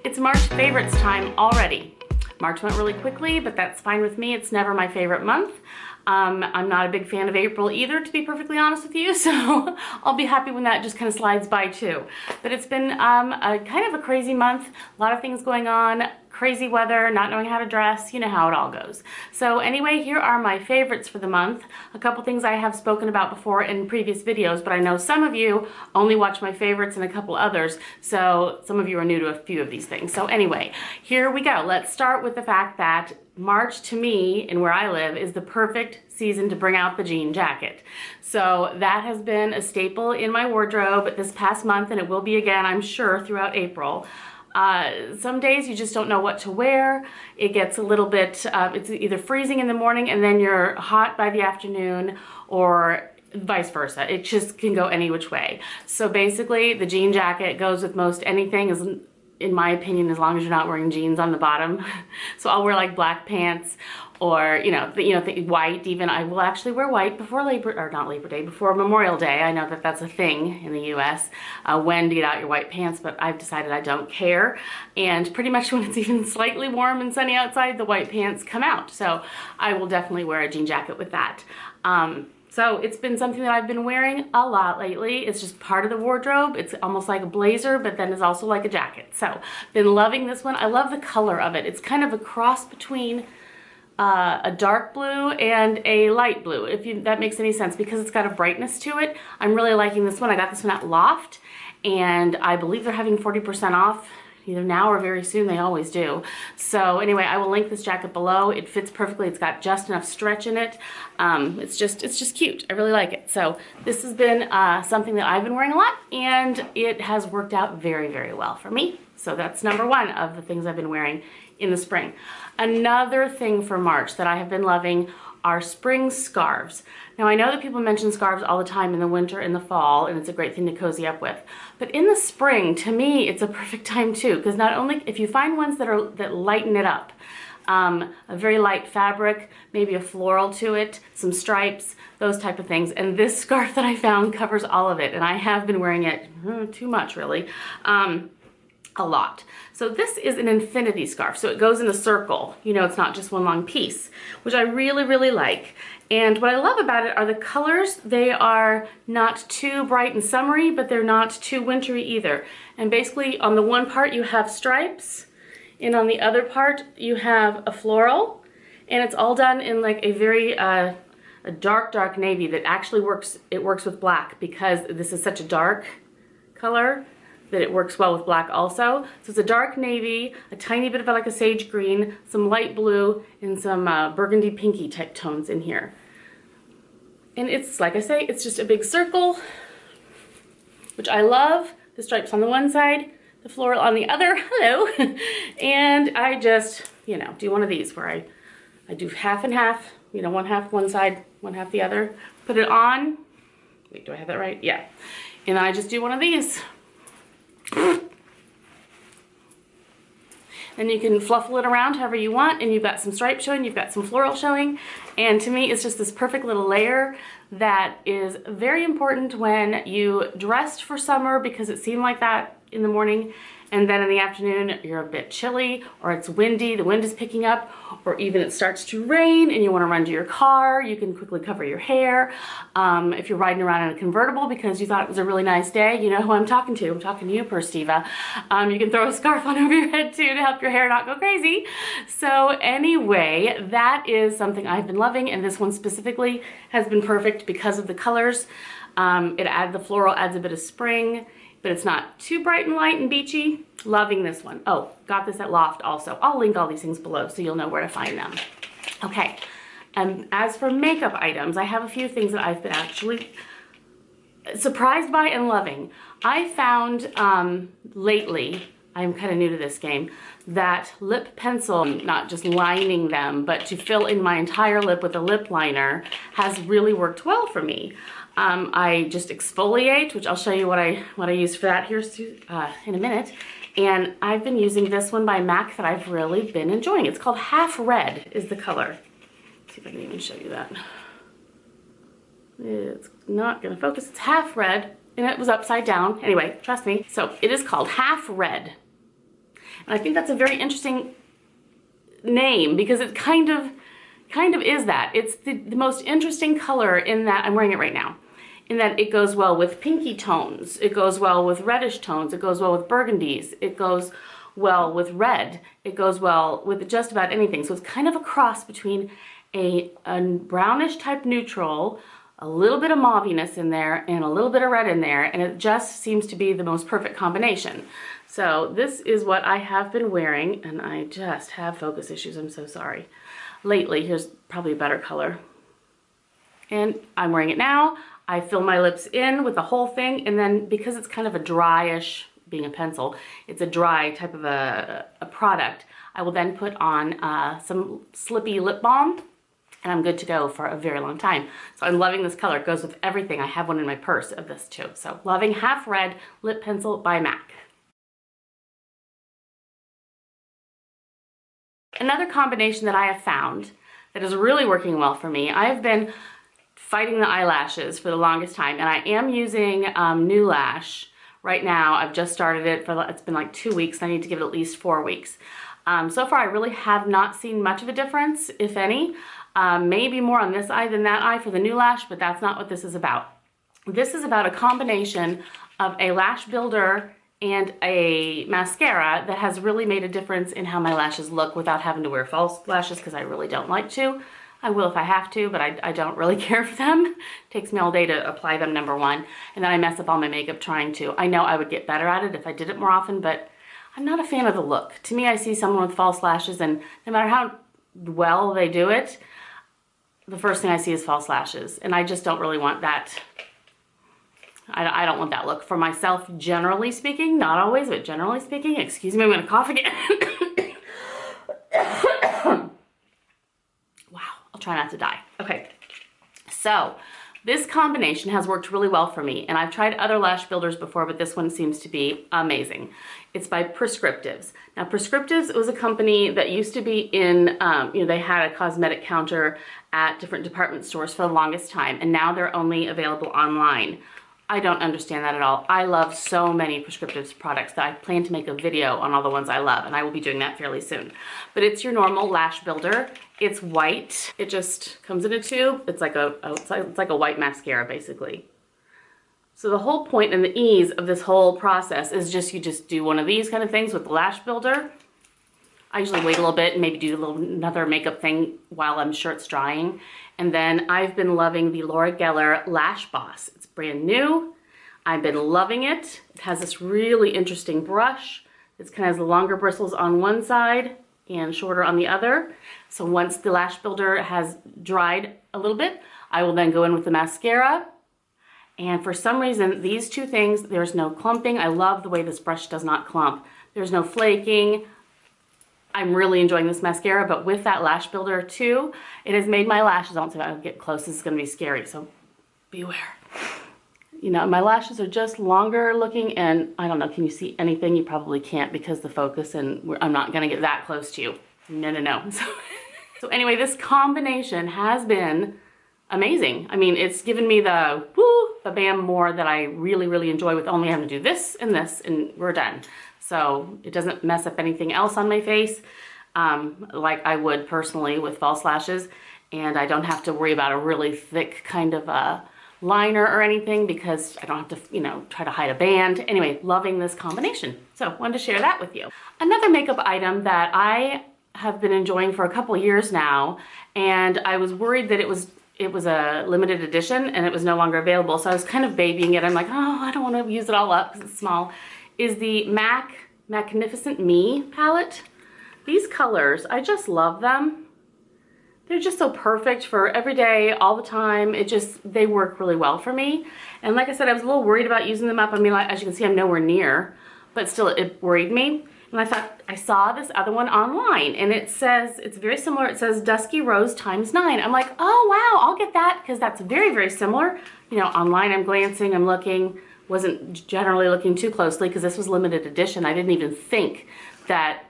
It's March favorites time already. March went really quickly, but that's fine with me. It's never my favorite month. I'm not a big fan of April either, to be perfectly honest with you, so I'll be happy when that just kind of slides by too. But it's been a kind of a crazy month, a lot of things going on, crazy weather, not knowing how to dress, you know how it all goes. So anyway, here are my favorites for the month. A couple things I have spoken about before in previous videos, but I know some of you only watch my favorites and a couple others, so some of you are new to a few of these things. So anyway, here we go. Let's start with the fact that March to me, and where I live, is the perfect season to bring out the jean jacket. So that has been a staple in my wardrobe this past month, and it will be again, I'm sure, throughout April. Some days you just don't know what to wear. It gets a little bit, it's either freezing in the morning and then you're hot by the afternoon, or vice versa. It just can go any which way. So basically the jean jacket goes with most anything, as in my opinion, as long as you're not wearing jeans on the bottom. So I'll wear like black pants, or white even. I will actually wear white before before Memorial Day. I know that that's a thing in the U.S. When to get out your white pants, but I've decided I don't care. And pretty much when it's even slightly warm and sunny outside, the white pants come out. So I will definitely wear a jean jacket with that. So it's been something that I've been wearing a lot lately. It's just part of the wardrobe. It's almost like a blazer, but then it's also like a jacket. So been loving this one. I love the color of it. It's kind of a cross between a dark blue and a light blue, if that makes any sense, because it's got a brightness to it. I'm really liking this one. I got this one at Loft, and I believe they're having 40% off. Either now or very soon, they always do. So anyway, I will link this jacket below. It fits perfectly. It's got just enough stretch in it. It's just cute. I really like it. So this has been something that I've been wearing a lot, and it has worked out very, very well for me. So that's number one of the things I've been wearing in the spring. Another thing for March that I have been loving are spring scarves. Now I know that people mention scarves all the time in the winter and the fall, and it's a great thing to cozy up with. But in the spring, to me, it's a perfect time too, because not only, if you find ones that lighten it up, a very light fabric, maybe a floral to it, some stripes, those type of things. And this scarf that I found covers all of it, and I have been wearing it too much really. A lot. So this is an infinity scarf, so it goes in a circle. You know, it's not just one long piece, which I really, really like. And what I love about it are the colors. They are not too bright and summery, but they're not too wintry either. And basically on the one part you have stripes, and on the other part you have a floral, and it's all done in like a very a dark navy that actually works with black, because this is such a dark color that it works well with black also. So it's a dark navy, a tiny bit of like a sage green, some light blue, and some burgundy pinky type tones in here. And it's, like I say, it's just a big circle, which I love. The stripes on the one side, the floral on the other, hello. And I just, do one of these where I do half and half, one half one side, one half the other. Put it on, wait, do I have that right? Yeah. And I just do one of these. And you can fluffle it around however you want, and you've got some stripes showing, you've got some floral showing, and to me it's just this perfect little layer that is very important when you dressed for summer, because it seemed like that in the morning, and then in the afternoon you're a bit chilly, or it's windy, the wind is picking up, or even it starts to rain and you want to run to your car. You can quickly cover your hair. If you're riding around in a convertible because you thought it was a really nice day, you know who I'm talking to. I'm talking to you, Perstiva. You can throw a scarf on over your head too to help your hair not go crazy. So anyway, that is something I've been loving, and this one specifically has been perfect because of the colors. The floral adds a bit of spring, but it's not too bright and light and beachy. Loving this one. Oh, got this at Loft also. I'll link all these things below so you'll know where to find them. Okay, and as for makeup items, I have a few things that I've been actually surprised by and loving. I found lately, I'm kind of new to this game, that lip pencil, not just lining them, but to fill in my entire lip with a lip liner, has really worked well for me. I just exfoliate, which I'll show you what I use for that here in a minute. And I've been using this one by MAC that I've really been enjoying. It's called Half Red is the color. Let's see if I can even show you that. It's not gonna focus. It's half red, and it was upside down. Anyway, trust me. So it is called Half Red. And I think that's a very interesting name because it kind of is that. It's the most interesting color in that, I'm wearing it right now, in that it goes well with pinky tones, it goes well with reddish tones, it goes well with burgundies, it goes well with red, it goes well with just about anything. So it's kind of a cross between a brownish type neutral, a little bit of mauviness in there, and a little bit of red in there, and it just seems to be the most perfect combination. So this is what I have been wearing, and I just have focus issues, I'm so sorry. Lately, here's probably a better color. And I'm wearing it now. I fill my lips in with the whole thing, and then because it's kind of a dryish, being a pencil, it's a dry type of a product, I will then put on some slippy lip balm, and I'm good to go for a very long time. So I'm loving this color. It goes with everything. I have one in my purse of this too. So loving Half Red Lip Pencil by MAC. Another combination that I have found that is really working well for me, I've been fighting the eyelashes for the longest time, and I am using new Lash right now. I've just started it, it's been like 2 weeks, and I need to give it at least 4 weeks. So far I really have not seen much of a difference, if any. Maybe more on this eye than that eye for the new Lash, but that's not what this is about. This is about a combination of a lash builder and a mascara that has really made a difference in how my lashes look without having to wear false lashes, because I really don't like to. I will if I have to, but I don't really care for them. It takes me all day to apply them, number one, and then I mess up all my makeup trying to. I know I would get better at it if I did it more often, but I'm not a fan of the look. To me, I see someone with false lashes, and no matter how well they do it, the first thing I see is false lashes, and I just don't really want that. I don't want that look for myself, generally speaking. Not always, but generally speaking. Excuse me, I'm gonna cough again. Wow, I'll try not to die. Okay, so this combination has worked really well for me, and I've tried other lash builders before, but this one seems to be amazing. It's by Precriptives. Now, Precriptives was a company that used to be in, they had a cosmetic counter at different department stores for the longest time, and now they're only available online. I don't understand that at all. I love so many Precriptives products that I plan to make a video on all the ones I love, and I will be doing that fairly soon. But it's your normal lash builder. It's white. It just comes in a tube. It's like a white mascara, basically. So the whole point and the ease of this whole process is you just do one of these kind of things with the lash builder. I usually wait a little bit and maybe do another makeup thing while I'm sure it's drying. And then I've been loving the Laura Geller Lash Boss. It's brand new. I've been loving it. It has this really interesting brush. It kind of has the longer bristles on one side and shorter on the other. So once the lash builder has dried a little bit, I will then go in with the mascara. And for some reason, these two things, there's no clumping. I love the way this brush does not clump. There's no flaking. I'm really enjoying this mascara, but with that lash builder too, it has made my lashes, I don't say I'll get close, this is gonna be scary, so beware. You know, my lashes are just longer looking, and I don't know, can you see anything? You probably can't because the focus, and I'm not gonna get that close to you. No, no, no. So anyway, this combination has been amazing. I mean, it's given me the woo, the bam more that I really, really enjoy with only having to do this, and we're done. So it doesn't mess up anything else on my face like I would personally with false lashes. And I don't have to worry about a really thick kind of liner or anything because I don't have to, try to hide a band. Anyway, loving this combination. So wanted to share that with you. Another makeup item that I have been enjoying for a couple years now, and I was worried that it was a limited edition and it was no longer available. So I was kind of babying it. I'm like, oh, I don't want to use it all up because it's small. Is the MAC Magnificent Me palette. These colors, I just love them. They're just so perfect for every day, all the time. They work really well for me. And like I said, I was a little worried about using them up. I mean, like, as you can see, I'm nowhere near, but still it worried me. And I thought, I saw this other one online, and it says, it's very similar. It says Dusky Rose Times 9. I'm like, oh wow, I'll get that because that's very, very similar. Online I'm glancing, I'm looking. Wasn't generally looking too closely because this was limited edition. I didn't even think that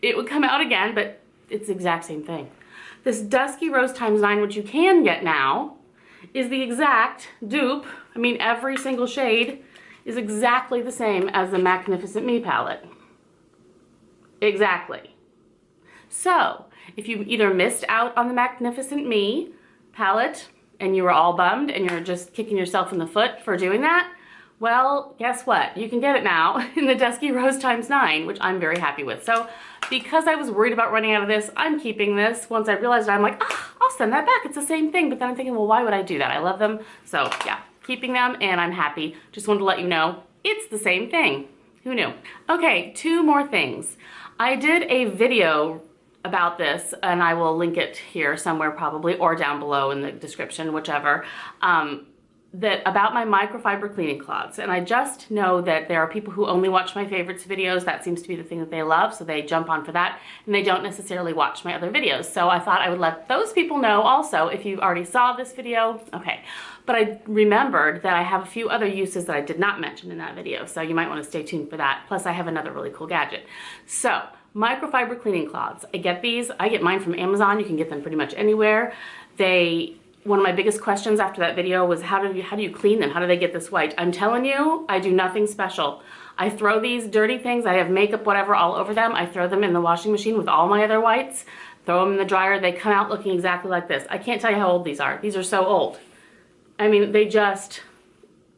it would come out again, but it's the exact same thing. This Dusky Rose Times 9, which you can get now, is the exact dupe. I mean, every single shade is exactly the same as the Magnificent Me palette. Exactly. So if you either missed out on the Magnificent Me palette and you were all bummed and you're just kicking yourself in the foot for doing that, well, guess what? You can get it now in the Dusky Rose Times 9, which I'm very happy with. So because I was worried about running out of this, I'm keeping this. Once I realized it, I'm like, I'll send that back. It's the same thing. But then I'm thinking, well, why would I do that? I love them. So yeah, keeping them and I'm happy. Just wanted to let you know it's the same thing. Who knew? Okay, 2 more things. I did a video about this, and I will link it here somewhere probably, or down below in the description, whichever, that about my microfiber cleaning cloths. And I just know that there are people who only watch my favorites videos. That seems to be the thing that they love, so they jump on for that, and they don't necessarily watch my other videos. So I thought I would let those people know also, if you already saw this video, okay. But I remembered that I have a few other uses that I did not mention in that video, so you might want to stay tuned for that. Plus I have another really cool gadget. So, microfiber cleaning cloths. I get these. I get mine from Amazon. You can get them pretty much anywhere. One of my biggest questions after that video was how do you clean them? How do they get this white? I'm telling you, I do nothing special. I throw these dirty things, I have makeup, whatever, all over them. I throw them in the washing machine with all my other whites, throw them in the dryer. They come out looking exactly like this. I can't tell you how old these are. These are so old. I mean, they just,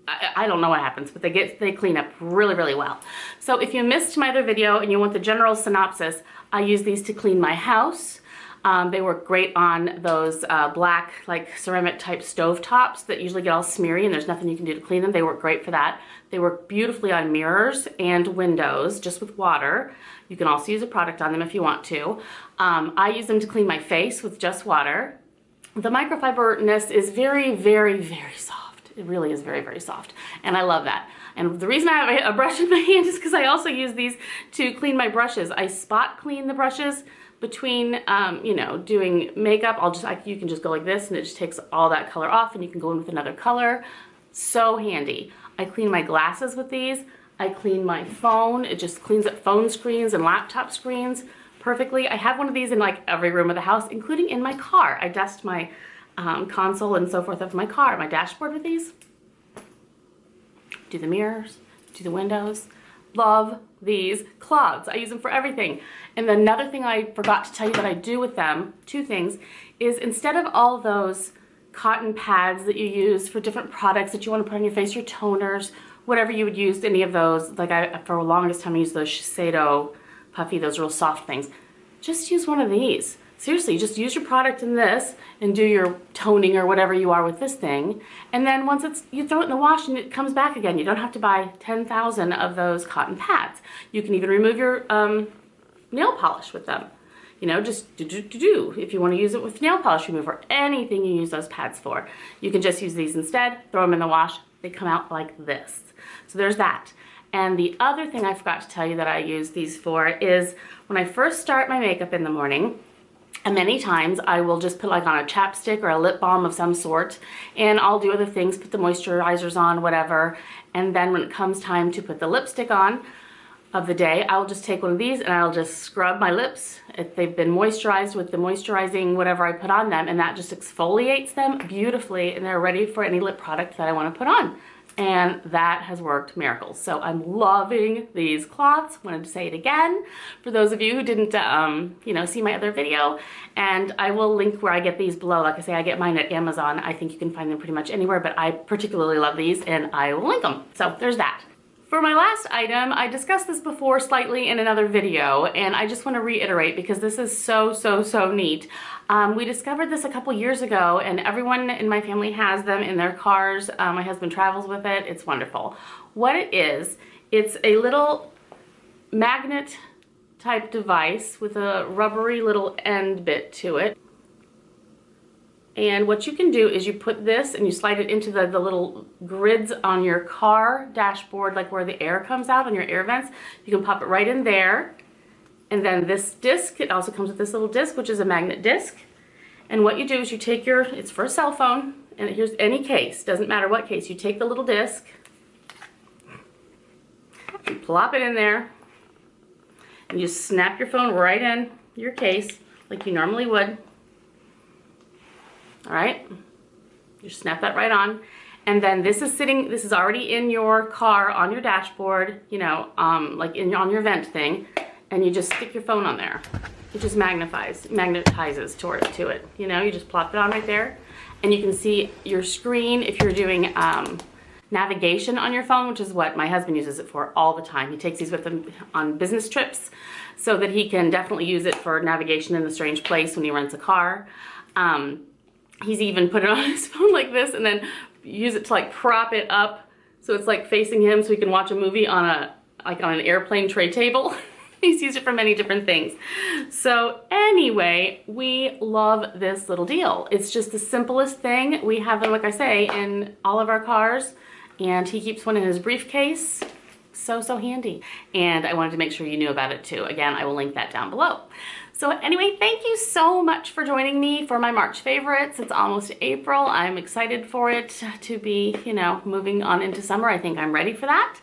I don't know what happens, but they clean up really, really well. So if you missed my other video and you want the general synopsis, I use these to clean my house. They work great on those black, like ceramic type stove tops that usually get all smeary and there's nothing you can do to clean them. They work great for that. They work beautifully on mirrors and windows, just with water. You can also use a product on them if you want to. I use them to clean my face with just water. The microfiber-ness is very, very, very soft. It really is very, very soft, and I love that. And the reason I have a brush in my hand is because I also use these to clean my brushes. I spot clean the brushes between, you know, doing makeup. You can just go like this and it just takes all that color off and you can go in with another color. So handy. I clean my glasses with these. I clean my phone. It just cleans up phone screens and laptop screens perfectly. I have one of these in like every room of the house, including in my car. I dust my console and so forth of my car, my dashboard with these. Do the mirrors, do the windows. Love these cloths. I use them for everything. And another thing I forgot to tell you that I do with them, 2 things, is instead of all those cotton pads that you use for different products that you want to put on your face, your toners, whatever you would use, any of those, like for the longest time I used those U.S.A. puffy, those real soft things. Just use one of these. Seriously, just use your product in this and do your toning or whatever you are with this thing. And then once you throw it in the wash and it comes back again. You don't have to buy 10,000 of those cotton pads. You can even remove your nail polish with them. You know, just do. If you want to use it with nail polish remover, anything you use those pads for. You can just use these instead, throw them in the wash. They come out like this. So there's that. And the other thing I forgot to tell you that I use these for is when I first start my makeup in the morning, and many times I will just put like on a chapstick or a lip balm of some sort, and I'll do other things, put the moisturizers on, whatever. And then when it comes time to put the lipstick on of the day, I'll just take one of these and I'll just scrub my lips if they've been moisturized with the moisturizing whatever I put on them, and that just exfoliates them beautifully and they're ready for any lip product that I want to put on. And that has worked miracles. So I'm loving these cloths. Wanted to say it again for those of you who didn't, you know, see my other video. And I will link where I get these below. Like I say, I get mine at Amazon. I think you can find them pretty much anywhere, but I particularly love these and I will link them. So there's that. For my last item, I discussed this before slightly in another video, and I just want to reiterate because this is so, so, so neat. We discovered this a couple years ago, and everyone in my family has them in their cars. My husband travels with it. It's wonderful. What it is, it's a little magnet type device with a rubbery little end bit to it. And what you can do is you put this and you slide it into the little grids on your car dashboard, like where the air comes out on your air vents. You can pop it right in there. And then this disc, it also comes with this little disc, which is a magnet disc. And what you do is you take it's for a cell phone, and here's any case, doesn't matter what case. You take the little disc, you plop it in there, and you snap your phone right in your case like you normally would. All right, you snap that right on. And then this is already in your car on your dashboard, you know, like on your vent thing. and you just stick your phone on there. It just magnetizes to it. You know, you just plop it on right there, and you can see your screen if you're doing navigation on your phone, which is what my husband uses it for all the time. He takes these with him on business trips so that he can definitely use it for navigation in a strange place when he rents a car. He's even put it on his phone like this and then use it to like prop it up so it's like facing him so he can watch a movie on an airplane tray table. He's used it for many different things. So anyway, we love this little deal. It's just the simplest thing. We have them, like I say, in all of our cars, and he keeps one in his briefcase. So handy. And I wanted to make sure you knew about it too. Again, I will link that down below. So anyway, thank you so much for joining me for my March favorites. It's almost April. I'm excited for it to be, you know, moving on into summer. I think I'm ready for that.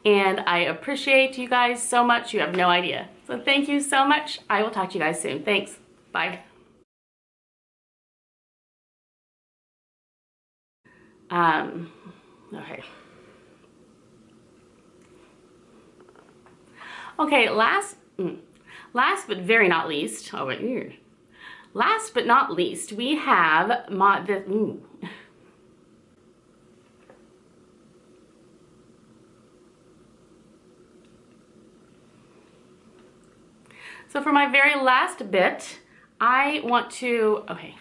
And I appreciate you guys so much. You have no idea. So thank you so much. I will talk to you guys soon. Thanks. Bye. Okay. Okay, last but very not least, oh wait, last but not least, we have So for my very last bit, I want to, okay.